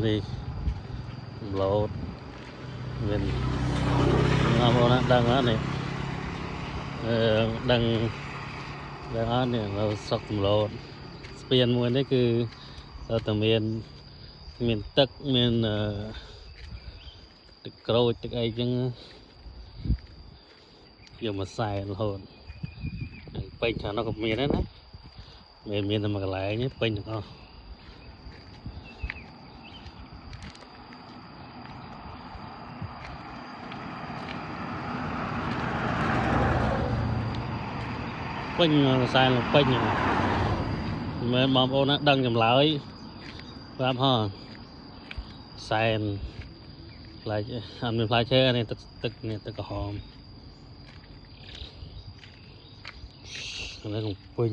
នេះឡូតមានងំណាដឹងអត់នេះដឹងអត់នេះเราសក់ឡូតស្ពានមួយនេះគឺតែមានទឹកមានទឹកក្រូចទឹកអីចឹងយកមកសែរហូតពេញខាងនោះក៏មានដែរណាមានតែមួយកន្លែងពេញទាំងអស់ពេញខ្សែពេញមើលបងប្អូនណាដឹងចម្លើយប្រាប់ហ៎សែនផ្លែអត់មានផ្លែឈើនេះទឹកនេះទឹកក្រហមនេះកំពេញ